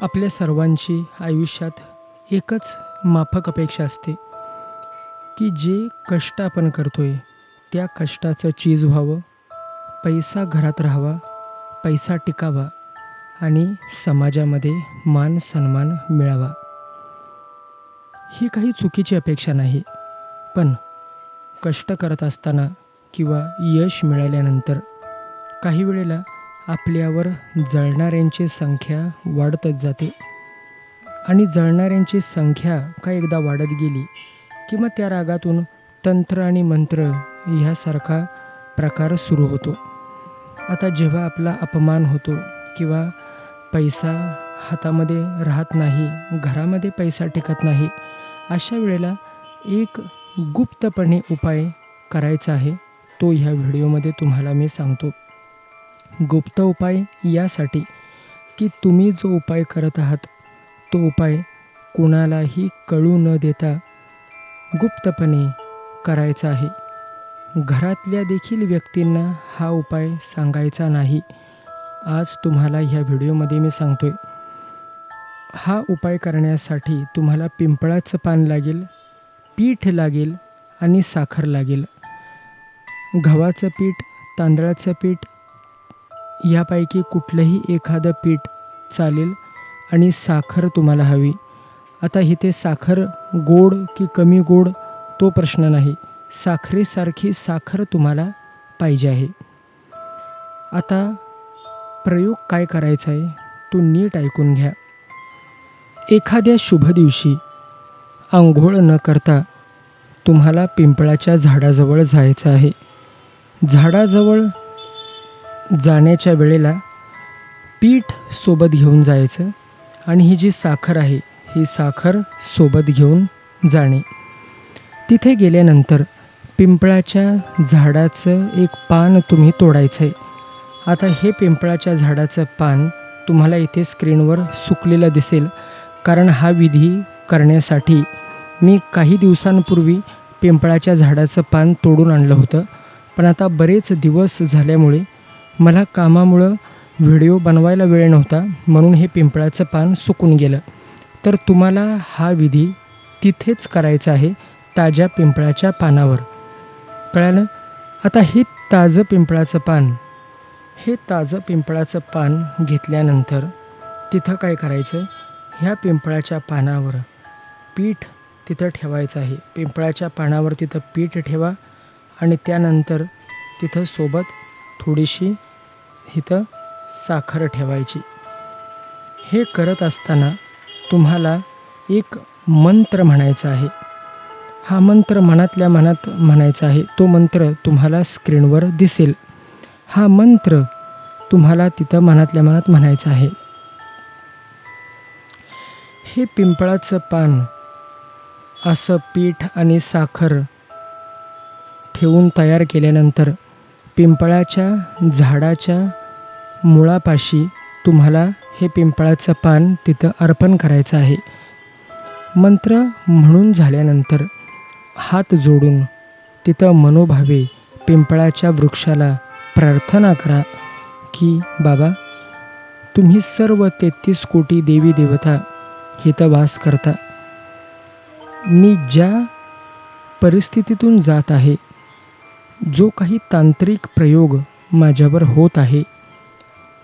आपल्या सर्वांची आयुष्यात एकच माफक अपेक्षा असते की जे कष्ट आपण करतोय त्या कष्टाचं चीज व्हावं, पैसा घरात राहावा, पैसा टिकावा आणि समाजामध्ये मान सन्मान मिळावा. ही काही चुकीची अपेक्षा नाही, पण कष्ट करत असताना किंवा यश मिळाल्यानंतर काही वेळेला आपल्यावर जळणाऱ्यांची संख्या वाढतच जाते आणि जळणाऱ्यांची संख्या का एकदा वाढत गेली की मग त्या रागातून तंत्र आणि मंत्र ह्यासारखा प्रकार सुरू होतो. आता जेव्हा आपला अपमान होतो किंवा पैसा हातामध्ये राहत नाही, घरामध्ये पैसा टिकत नाही, अशा वेळेला एक गुप्तपणे उपाय करायचा आहे. तो ह्या व्हिडिओमध्ये तुम्हाला मी सांगतो. गुप्त उपाय यासाठी की तुम्ही जो उपाय करत आहात तो उपाय कोणालाही कळू न देता गुप्तपणे करायचा आहे. घरातल्या देखील व्यक्तींना हा उपाय सांगायचा नाही. आज तुम्हाला ह्या व्हिडिओमध्ये मी सांगतोय. हा उपाय करण्यासाठी तुम्हाला पिंपळाचं पान लागेल, पीठ लागेल आणि साखर लागेल. गव्हाचं पीठ, तांदळाचं पीठ यापैकी कुठलंही एखादं पीठ चालेल आणि साखर तुम्हाला हवी. आता इथे साखर गोड की कमी गोड तो प्रश्न नाही, साखरेसारखी साखर तुम्हाला पाहिजे आहे. आता प्रयोग काय करायचा आहे तो नीट ऐकून घ्या. एखाद्या शुभ दिवशी अंघोळ न करता तुम्हाला पिंपळाच्या झाडाजवळ जायचं आहे. झाडाजवळ जाण्याच्या वेळेला पीठ सोबत घेऊन जायचं आणि ही जी साखर आहे ही साखर सोबत घेऊन जाणे. तिथे गेल्यानंतर पिंपळाच्या झाडाचं एक पान तुम्ही तोडायचं आहे. आता हे पिंपळाच्या झाडाचं पान तुम्हाला इथे स्क्रीनवर सुकलेलं दिसेल, कारण हा विधी करण्यासाठी मी काही दिवसांपूर्वी पिंपळाच्या झाडाचं पान तोडून आणलं होतं. पण आता बरेच दिवस झाल्यामुळे मला कामामुळं व्हिडिओ बनवायला वेळ नव्हता, म्हणून हे पिंपळाचं पान सुकून गेलं. तर तुम्हाला हा विधी तिथेच करायचा आहे, ताज्या पिंपळाच्या पानावर. कळालं? आता हे ताजं पिंपळाचं पान घेतल्यानंतर तिथं काय करायचं, ह्या पिंपळाच्या पानावर पीठ तिथं ठेवायचं आहे. पिंपळाच्या पानावर तिथं पीठ ठेवा आणि त्यानंतर तिथं सोबत थोडीशी इथं साखर ठेवायची. हे करत असताना तुम्हाला एक मंत्र म्हणायचा आहे. हा मंत्र मनातल्या मनात म्हणायचा आहे. तो मंत्र तुम्हाला स्क्रीनवर दिसेल. हा मंत्र तुम्हाला तिथं मनातल्या मनात म्हणायचा आहे. हे पिंपळाचं पान असं पीठ आणि साखर ठेवून तयार केल्यानंतर पिंपळाच्या झाडाच्या मुळापाशी तुम्हाला हे पिंपळाचं पान तिथं अर्पण करायचं आहे. मंत्र म्हणून झाल्यानंतर हात जोडून तिथं मनोभावे पिंपळाच्या वृक्षाला प्रार्थना करा की बाबा, तुम्ही सर्व 33 कोटी देवी देवता इथं वास करता. मी ज्या परिस्थितीतून जात आहे, जो काही तांत्रिक प्रयोग माझ्यावर होत आहे,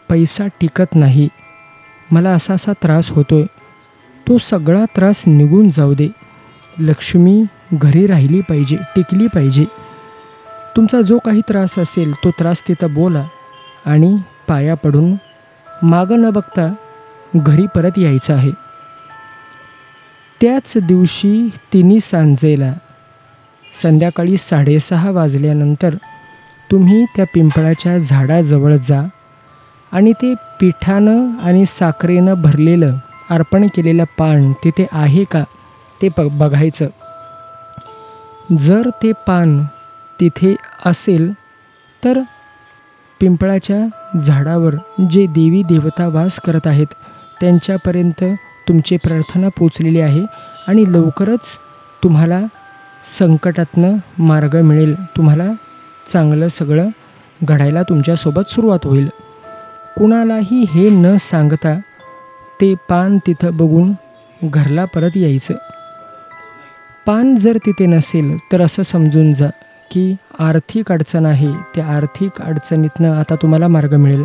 पैसा टिकत नाही, मला असा त्रास होतोय, तो सगळा त्रास निघून जाऊ दे. लक्ष्मी घरी राहिली पाहिजे, टिकली पाहिजे. तुमचा जो काही त्रास असेल तो त्रास तिथं बोला आणि पाया पडून मागं न बघता घरी परत यायचं आहे. त्याच दिवशी तिन्ही सांजेला संध्याकाळी 6:30 वाजल्यानंतर तुम्ही त्या पिंपळाच्या झाडाजवळ जा आणि ते पिठानं आणि साखरेनं भरलेलं अर्पण केलेलं पान तिथे आहे का ते बघायचं. जर ते पान तिथे असेल तर पिंपळाच्या झाडावर जे देवी देवता वास करत आहेत त्यांच्यापर्यंत तुमची प्रार्थना पोचलेली आहे आणि लवकरच तुम्हाला संकटातनं मार्ग मिळेल. तुम्हाला चांगलं सगळं घडायला तुमच्यासोबत सुरुवात होईल. कुणालाही हे न सांगता ते पान तिथं बघून घरला परत यायचं. पान जर तिथे नसेल तर असं समजून जा की आर्थिक अडचण आहे. त्या आर्थिक अडचणीतनं आता तुम्हाला मार्ग मिळेल.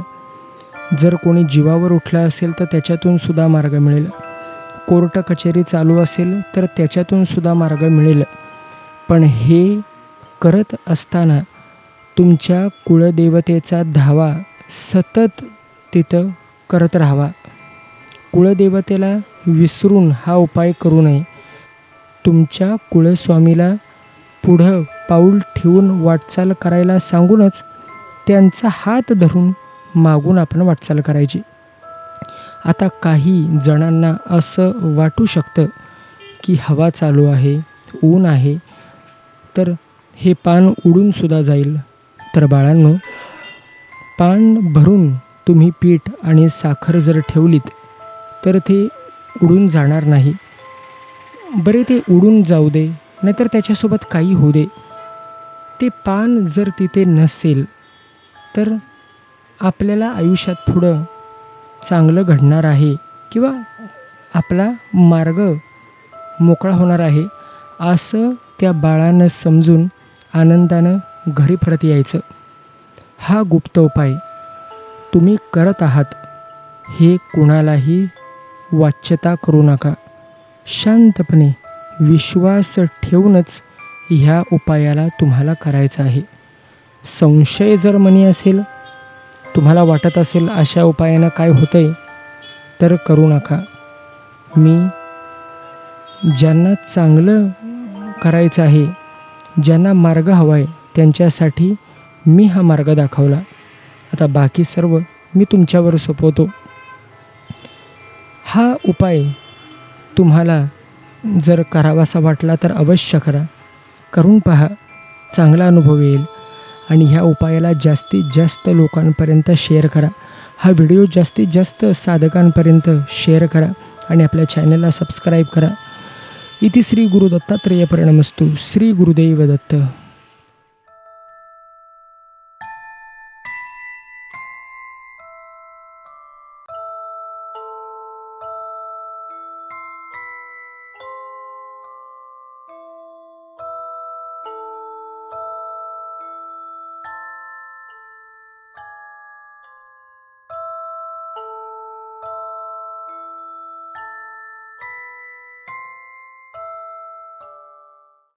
जर कोणी जीवावर उठलं असेल तर त्याच्यातून सुद्धा मार्ग मिळेल. कोर्ट कचेरी चालू असेल तर त्याच्यातून सुद्धा मार्ग मिळेल. पण हे करत असताना तुमच्या कुळदेवतेचा धावा सतत तिथं करत राहावा. कुळदेवतेला विसरून हा उपाय करू नये. तुमच्या कुळस्वामीला पुढं पाऊल ठेवून वाटचाल करायला सांगूनच त्यांचा हात धरून मागून आपण वाटचाल करायची. आता काही जणांना असं वाटू शकतं की हवा चालू आहे, ऊन आहे, तर हे पान उडूनसुद्धा जाईल. तर बाळांनो, पान भरून तुम्ही पीठ आणि साखर जर ठेवलीत तर ते उडून जाणार नाही. बरे ते उडून जाऊ दे, नाहीतर त्याच्यासोबत काही होऊ दे. ते पान जर तिथे नसेल तर आपल्याला आयुष्यात पुढं चांगलं घडणार आहे किंवा आपला मार्ग मोकळा होणार आहे असं त्या बाळानं समजून आनंदानं घरी परत यायचं. हा गुप्त उपाय तुम्ही करत आहात हे कुणालाही वाच्यता करू नका. शांतपणे विश्वास ठेवूनच ह्या उपायाला तुम्हाला करायचं आहे. संशय जर मनी असेल, तुम्हाला वाटत असेल अशा उपायानं काय होतंय, तर करू नका. मी ज्यांना चांगलं करायचं आहे, ज्यांना मार्ग हवा आहे, त्यांच्यासाठी मी हा मार्ग दाखवला. आता बाकी सर्व मी तुमच्यावर सोपवतो. हा उपाय तुम्हाला जर करावासा वाटला तर अवश्य करा. करून पहा, चांगला अनुभव येईल. आणि ह्या उपायाला जास्तीत जास्त लोकांपर्यंत शेअर करा. हा व्हिडिओ जास्तीत जास्त साधकांपर्यंत शेअर करा आणि आपल्या चॅनलला सबस्क्राईब करा. इति श्री गुरु दत्तात्रेय प्रणमस्तु. श्री गुरुदेव दत्त.